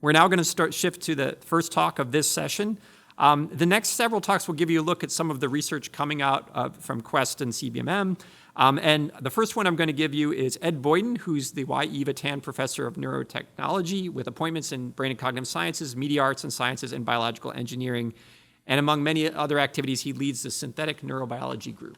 We're now going to shift to the first talk of this session. The next several talks will give you a look at some of the research coming out from Quest and CBMM. And the first one I'm going to give you is Ed Boyden, who's the Y. Tan Professor of Neurotechnology with appointments in Brain and Cognitive Sciences, Media Arts and Sciences, and Biological Engineering. And among many other activities, he leads the Synthetic Neurobiology Group.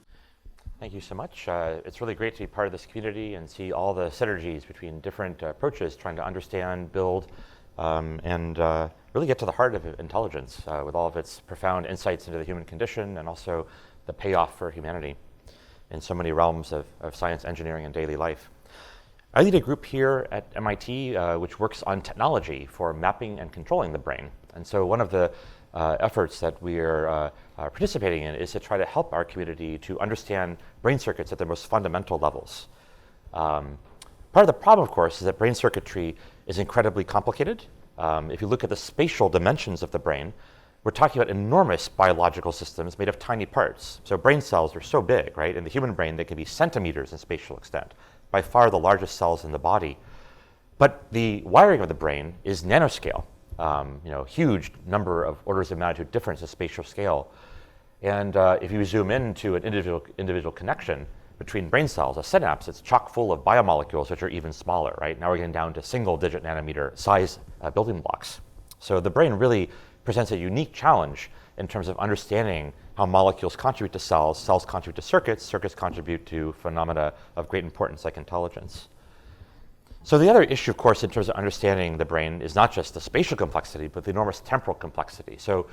Thank you so much. It's really great to be part of this community and see all the synergies between different approaches, trying to understand, build, and really get to the heart of intelligence with all of its profound insights into the human condition and also the payoff for humanity in so many realms of science, engineering, and daily life. I lead a group here at MIT which works on technology for mapping and controlling the brain. And so one of the efforts that we are participating in is to try to help our community to understand brain circuits at their most fundamental levels. Part of the problem, of course, is that brain circuitry is incredibly complicated. If you look at the spatial dimensions of the brain, we're talking about enormous biological systems made of tiny parts. So brain cells are so big, right? In the human brain, they can be centimeters in spatial extent, by far the largest cells in the body. But the wiring of the brain is nanoscale. Huge number of orders of magnitude difference in spatial scale. And if you zoom into an individual connection between brain cells, a synapse, it's chock full of biomolecules which are even smaller, right? Now we're getting down to single-digit nanometer size building blocks. So the brain really presents a unique challenge in terms of understanding how molecules contribute to cells, cells contribute to circuits, circuits contribute to phenomena of great importance like intelligence. So the other issue, of course, in terms of understanding the brain is not just the spatial complexity, but the enormous temporal complexity. So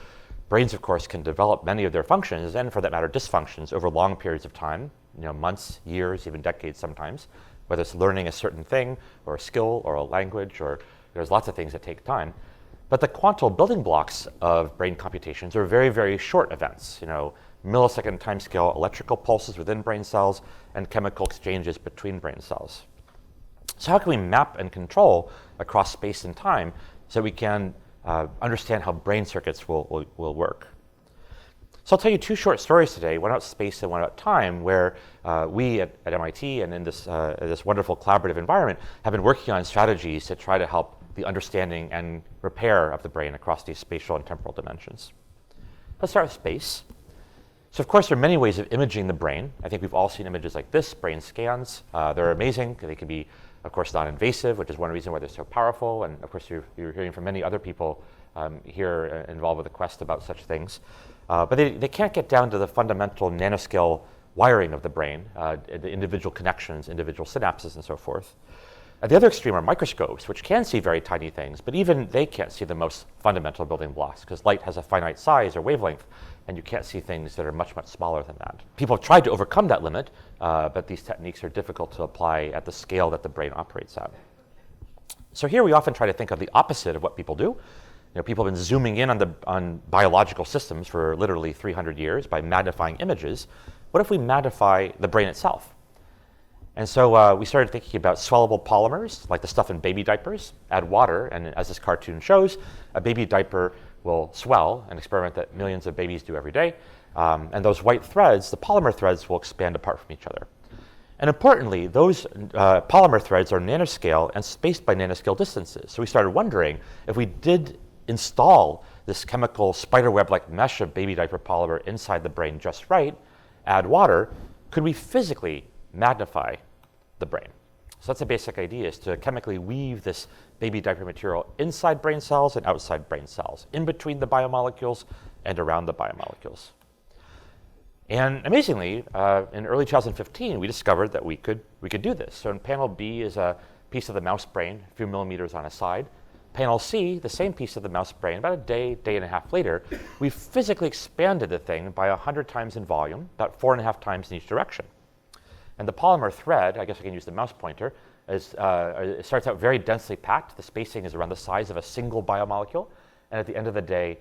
brains, of course, can develop many of their functions, and for that matter, dysfunctions over long periods of time, months, years, even decades sometimes, whether it's learning a certain thing or a skill or a language, or there's lots of things that take time. But the quantal building blocks of brain computations are very, very short events, millisecond timescale electrical pulses within brain cells and chemical exchanges between brain cells. So how can we map and control across space and time so we can understand how brain circuits will work? So I'll tell you two short stories today, one about space and one about time, where we at MIT and in this wonderful collaborative environment have been working on strategies to try to help the understanding and repair of the brain across these spatial and temporal dimensions. Let's start with space. So of course, there are many ways of imaging the brain. I think we've all seen images like this, brain scans. They're amazing. They can be, of course, non-invasive, which is one reason why they're so powerful. And of course, you're hearing from many other people here involved with the quest about such things. But they can't get down to the fundamental nanoscale wiring of the brain, the individual connections, individual synapses, and so forth. At the other extreme are microscopes, which can see very tiny things, but even they can't see the most fundamental building blocks because light has a finite size or wavelength, and you can't see things that are much, much smaller than that. People have tried to overcome that limit, but these techniques are difficult to apply at the scale that the brain operates at. So here we often try to think of the opposite of what people do. People have been zooming in on biological systems for literally 300 years by magnifying images. What if we magnify the brain itself? And so we started thinking about swellable polymers, like the stuff in baby diapers. Add water, and as this cartoon shows, a baby diaper will swell, an experiment that millions of babies do every day. And those white threads, the polymer threads, will expand apart from each other. And importantly, those polymer threads are nanoscale and spaced by nanoscale distances. So we started wondering if we did install this chemical spiderweb-like mesh of baby diaper polymer inside the brain just right, add water, could we physically magnify the brain? So that's the basic idea, is to chemically weave this baby diaper material inside brain cells and outside brain cells, in between the biomolecules and around the biomolecules. And amazingly, in early 2015, we discovered that we could do this. So in panel B is a piece of the mouse brain, a few millimeters on a side. Panel C, the same piece of the mouse brain, about a day and a half later, we physically expanded the thing by 100 times in volume, about 4.5 times in each direction. And the polymer thread, I guess I can use the mouse pointer, it starts out very densely packed. The spacing is around the size of a single biomolecule. And at the end of the day,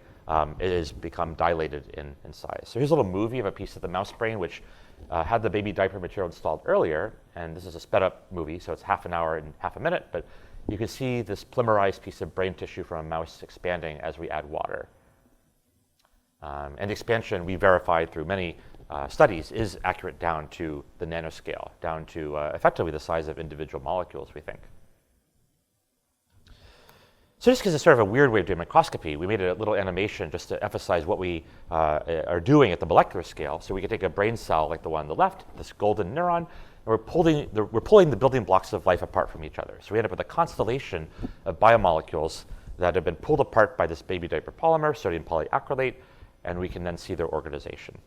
it has become dilated in size. So here's a little movie of a piece of the mouse brain, which had the baby diaper material installed earlier. And this is a sped up movie, so it's half an hour and half a minute. But you can see this polymerized piece of brain tissue from a mouse expanding as we add water. And the expansion we verified through many studies is accurate down to the nanoscale, down to effectively the size of individual molecules, we think. So just because it's sort of a weird way of doing microscopy, we made a little animation just to emphasize what we are doing at the molecular scale. So we can take a brain cell like the one on the left, this golden neuron, and we're pulling the building blocks of life apart from each other. So we end up with a constellation of biomolecules that have been pulled apart by this baby diaper polymer, sodium polyacrylate, and we can then see their organization.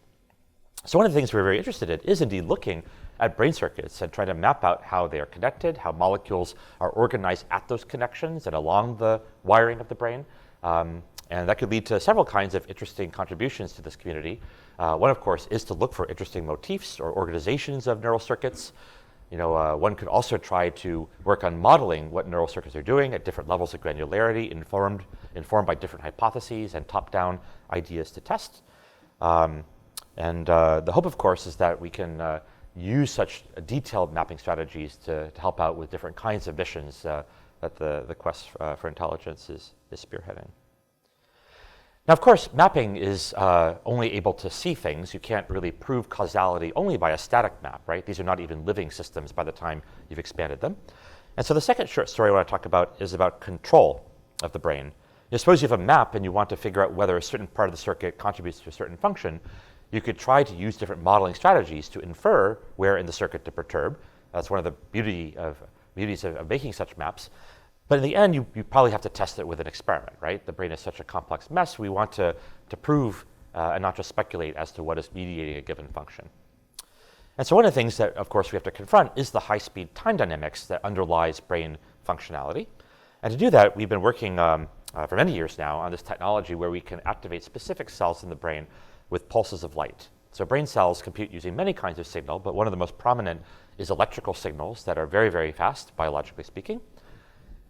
So one of the things we're very interested in is indeed looking at brain circuits and trying to map out how they are connected, how molecules are organized at those connections and along the wiring of the brain. And that could lead to several kinds of interesting contributions to this community. One, of course, is to look for interesting motifs or organizations of neural circuits. One could also try to work on modeling what neural circuits are doing at different levels of granularity, informed by different hypotheses and top-down ideas to test. And the hope, of course, is that we can use such detailed mapping strategies to help out with different kinds of missions that the quest for intelligence is spearheading. Now, of course, mapping is only able to see things. You can't really prove causality only by a static map, right? These are not even living systems by the time you've expanded them. And so the second short story I want to talk about is about control of the brain. Suppose you have a map and you want to figure out whether a certain part of the circuit contributes to a certain function. You could try to use different modeling strategies to infer where in the circuit to perturb. That's one of the beauties of making such maps. But in the end, you probably have to test it with an experiment, right? The brain is such a complex mess. We want to prove and not just speculate as to what is mediating a given function. And so one of the things that, of course, we have to confront is the high-speed time dynamics that underlies brain functionality. And to do that, we've been working for many years now on this technology where we can activate specific cells in the brain with pulses of light. So brain cells compute using many kinds of signal, but one of the most prominent is electrical signals that are very, very fast, biologically speaking.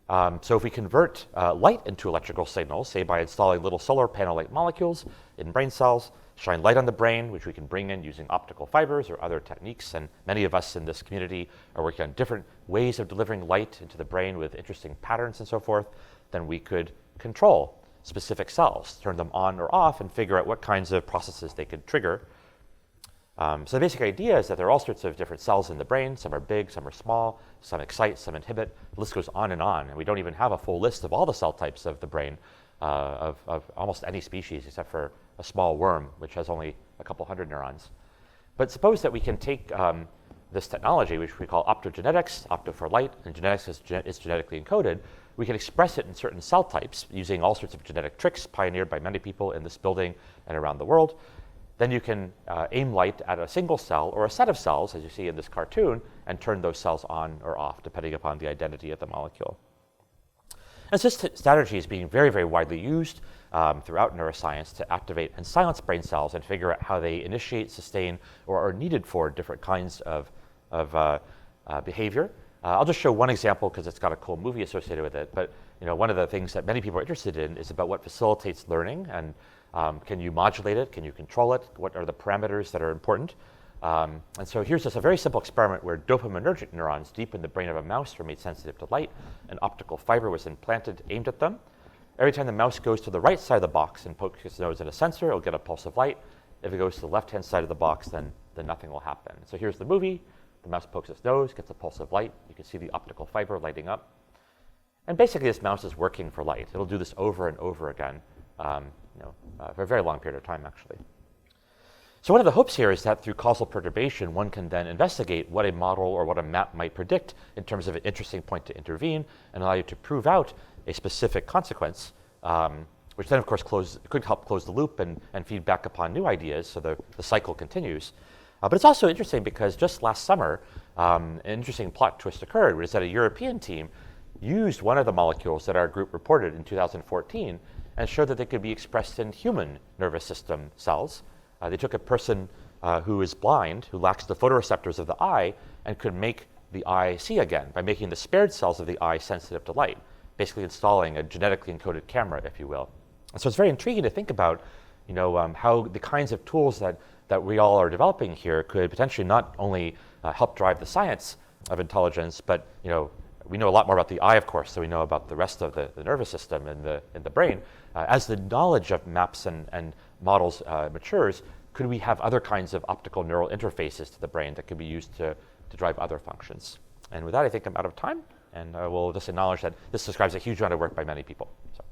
So if we convert light into electrical signals, say by installing little solar panel-like molecules in brain cells, shine light on the brain, which we can bring in using optical fibers or other techniques, and many of us in this community are working on different ways of delivering light into the brain with interesting patterns and so forth, then we could control specific cells, turn them on or off, and figure out what kinds of processes they could trigger. So the basic idea is that there are all sorts of different cells in the brain. Some are big, some are small, some excite, some inhibit. The list goes on, and we don't even have a full list of all the cell types of the brain of almost any species except for a small worm, which has only a couple hundred neurons. But suppose that we can take this technology, which we call optogenetics, opto for light, and genetics is genetically encoded. We can express it in certain cell types using all sorts of genetic tricks pioneered by many people in this building and around the world. Then you can aim light at a single cell or a set of cells, as you see in this cartoon, and turn those cells on or off, depending upon the identity of the molecule. And so this strategy is being very, very widely used throughout neuroscience to activate and silence brain cells and figure out how they initiate, sustain, or are needed for different kinds of behavior. I'll just show one example because it's got a cool movie associated with it. But one of the things that many people are interested in is about what facilitates learning, and can you modulate it? Can you control it? What are the parameters that are important? And so here's just a very simple experiment where dopaminergic neurons deep in the brain of a mouse were made sensitive to light. An optical fiber was implanted aimed at them. Every time the mouse goes to the right side of the box and pokes its nose in a sensor, it'll get a pulse of light. If it goes to the left-hand side of the box, then nothing will happen. So here's the movie. The mouse pokes its nose, gets a pulse of light. You can see the optical fiber lighting up. And basically, this mouse is working for light. It'll do this over and over again for a very long period of time, actually. So one of the hopes here is that through causal perturbation, one can then investigate what a model or what a map might predict in terms of an interesting point to intervene and allow you to prove out a specific consequence, which then, of course, could help close the loop and feed back upon new ideas, so the cycle continues. But it's also interesting because just last summer, an interesting plot twist occurred, which is that a European team used one of the molecules that our group reported in 2014 and showed that they could be expressed in human nervous system cells. They took a person who is blind, who lacks the photoreceptors of the eye, and could make the eye see again by making the spared cells of the eye sensitive to light, basically installing a genetically encoded camera, if you will. And so it's very intriguing to think about how the kinds of tools that we all are developing here could potentially not only help drive the science of intelligence, but we know a lot more about the eye, of course, so we know about the rest of the nervous system and the brain. As the knowledge of maps and models matures, could we have other kinds of optical neural interfaces to the brain that could be used to drive other functions? And with that, I think I'm out of time, And we'll just acknowledge that this describes a huge amount of work by many people. So.